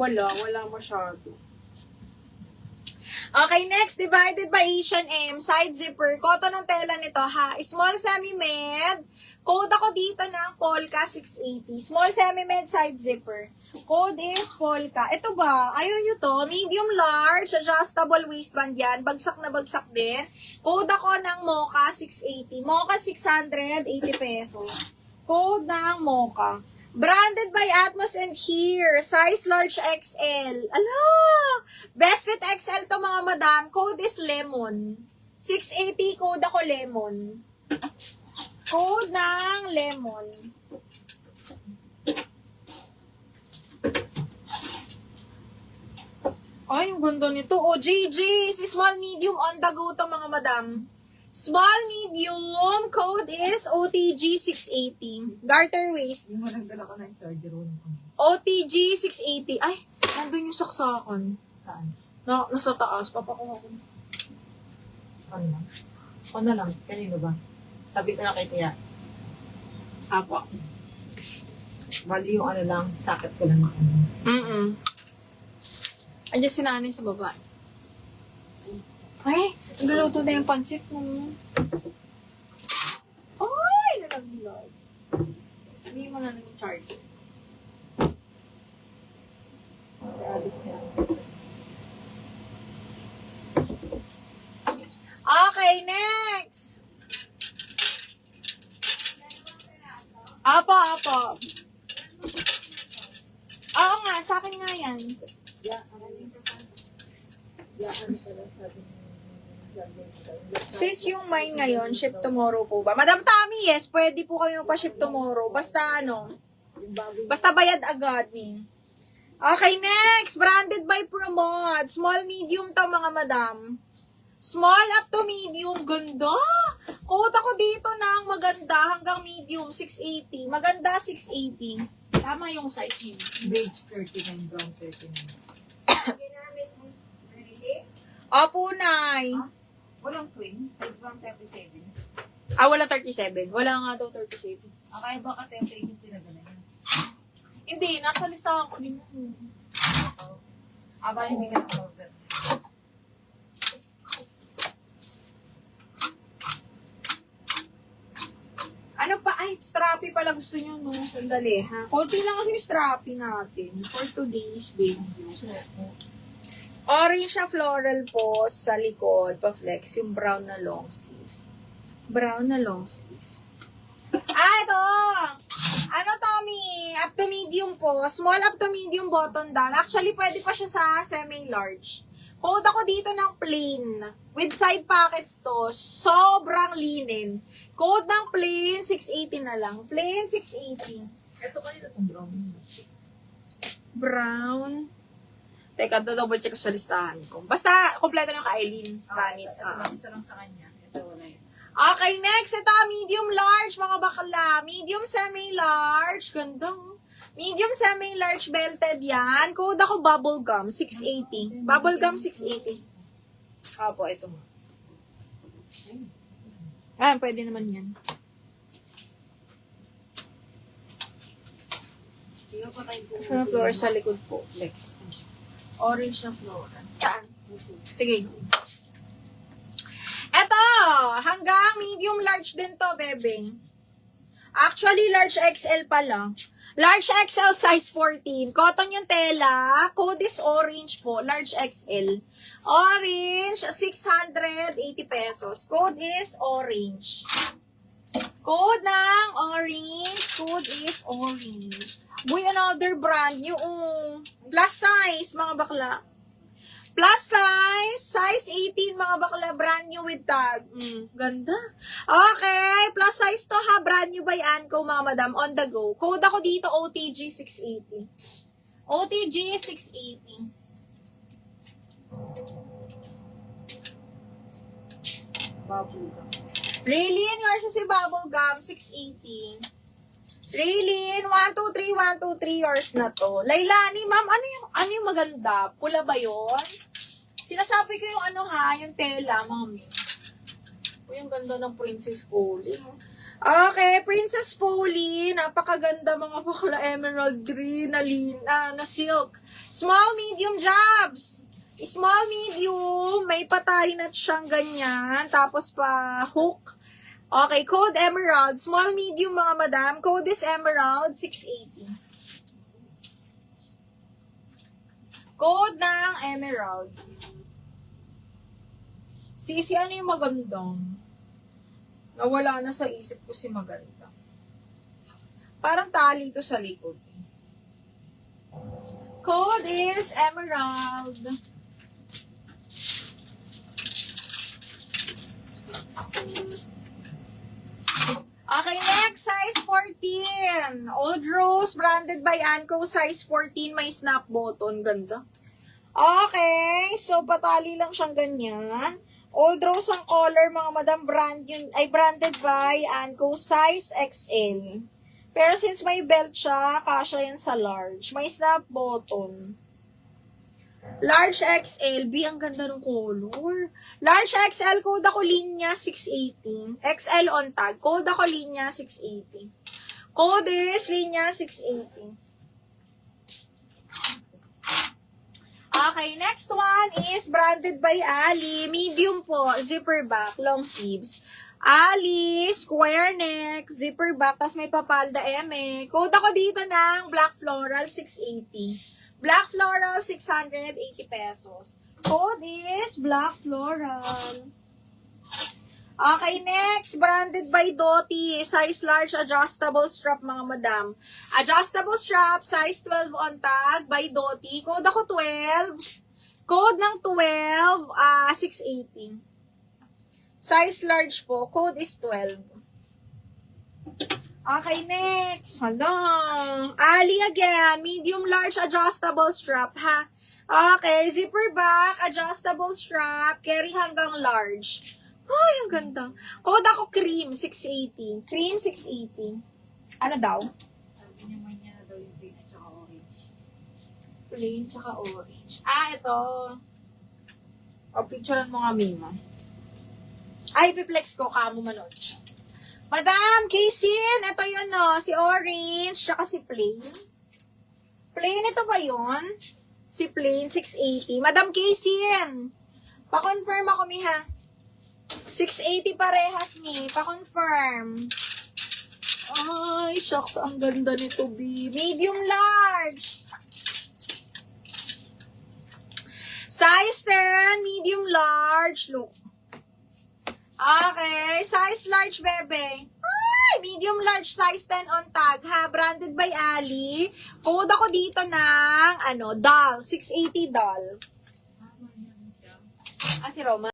Wala masyado. Okay, next, divided by H&M, side zipper, cotton ang tela nito ha, small semi-med, code ako dito ng Polka 680, small semi-med side zipper, code is Polka, ito ba, ayaw nyo to, medium large, adjustable waistband yan, bagsak na bagsak din, code ako ng Mocha 680, Mocha 680 pesos, code ng Mocha. Branded by Atmos and Here. Size large XL. Ala! Best fit XL to mga madam. Code is Lemon. 680 code ako Lemon. Code ng Lemon. Ay, yung ganda nito. O, GG. Si small medium on the go to mga madam. Small, medium, code is OTG 680. Garter waist. Yung nagdala ko ng charger room. OTG 680. Ay, nandun yung saksakan. Saan? Nasa taas. Papakuha ko. Ano lang? Ano lang? Kanino ba? Sabi ko na kay Tia. Apo. Bali yung ano lang, sakit ko lang. Andiyan si nanay sa baba. Ay, nagluluto na yung pansit mo. Ay, nalaglag. Ano yung mga nang charger? Okay, next! Apo. Oo nga, sa akin nga yan. Sis, yung mine ngayon, ship tomorrow po ba? Madam Tami, yes, pwede po kayo pa-ship tomorrow. Basta basta bayad agad. Okay, next. Branded by Promote. Small, medium to mga madam. Small up to medium. Ganda. Quote ako dito ng maganda hanggang medium, 680. Maganda, 680. Tama yung size niyo. Beige 39, brown 39. Opo, Nay. Walang twin, brown 37. Wala 37. Wala nga daw 37. Kaya baka template yung pinagana niya. Hindi, nasa listahan ko din. Baka hindi ka na-order. Ano pa? Ay, strappy pala gusto nyo, no? Sandali, ha? Konti lang kasi yung strappy natin for today's video. Orange na floral po sa likod, pa-flex, yung brown na long sleeves. Brown na long sleeves. Ito! Ano, Tommy? Up to medium po. Small up to medium button down. Actually, pwede pa siya sa semi-large. Code ako dito ng plain. With side pockets to. Sobrang linen. Code ng plain, 680 na lang. Plain, 680. Ito kanina itong brown. Brown. Teka, double check ko sa listahan ko. Basta, kompleto na yung Kailin. Ranit. Ito isa lang sa kanya. Ito wala yun. Okay, next. Ito, medium large, mga bakla. Medium semi-large. Gandang. Medium semi-large belted yan. Code ako bubblegum, 680. Bubblegum, 680. Apo, ito mo. Pwede naman yan. Sa floor sa likod po. Flex. Orange na floor. Saan? Sige. Eto! Hanggang medium large din to, bebe. Actually, large XL pala. Large XL size 14. Cotton yung tela. Code is orange po. Large XL. Orange, 680 pesos. Code is orange. Code ng orange. Code is orange. Boy, another brand. Yung plus size, mga bakla. Plus size, size 18, mga bakla, brand new with tag. Ganda. Okay, plus size to ha, brand new by Anco, mga madam, on the go. Code ako dito, OTG 680. OTG 680. Bubblegum. Raylene, yours si Bubblegum, 680. Raylene, 123, 123 yours na to. Lailani, ma'am, ano yung maganda? Pula ba yun? Sinasabi ko yung ano ha, yung tela, mami. Yung ganda ng Princess Polly. Okay, Princess Polly, napakaganda mga bakla, emerald green na silk. Small, medium jobs. Small, medium, may patay na siyang ganyan. Tapos pa hook. Okay, code emerald. Small, medium mga madam. Code is emerald, 680. Code ng emerald. Sisi, ano yung magandang? Nawala na sa isip ko si maganda. Parang tali ito sa likod. Code is emerald. Okay, next, size 14. Old Rose, branded by Anco, size 14, may snap button. Ganda. Okay, so patali lang siyang ganyan. Old Rose ang color, mga madam, branded by Anco, size XL. Pero since may belt siya, kasya yan sa large. May snap button. Large XL, B, ang ganda ng color. Large XL, code ako linya 680. XL on tag, code ako linya 680. Code is linya 680. Okay, next one is branded by Ali. Medium po, zipper back, long sleeves. Ali, square neck, zipper back, tas may papalda eme. Code ako dito ng black floral, 680. Black floral, 680 pesos. Code is black floral. Okay, next, branded by Doty, size large, adjustable strap, mga madam. Adjustable strap, size 12 on tag, by Doty. Code ako 12. Code ng 12, 680. Size large po, code is 12. Okay, next. Hala. Ali again, medium large, adjustable strap, ha? Okay, zipper back, adjustable strap, carry hanggang large. Ay, ang ganda. Code ako cream, 680. Cream, 680. Ano daw? Sabi naman niya na daw yung plain at saka orange. Plain, tsaka orange. Ito. O, picturean mo nga, Mima. Ay, piplex ko, kamo manood. Madam, Kaysin, ito yun, no. Si orange, tsaka si plain. Plain, ito ba yun? Si plain, 680. Madam Kaysin, pa-confirm ako, Mi, ha? 680 parehas, Mi. Pa-confirm. Ay, shucks, ang ganda nito, B. Medium large. Size 10, medium large. Look. Okay, size large, bebe. Ay, medium large, size 10 on tag, ha? Branded by Ali. Code ako dito ng, doll. 680 doll. Tama niya siya. Si Roma.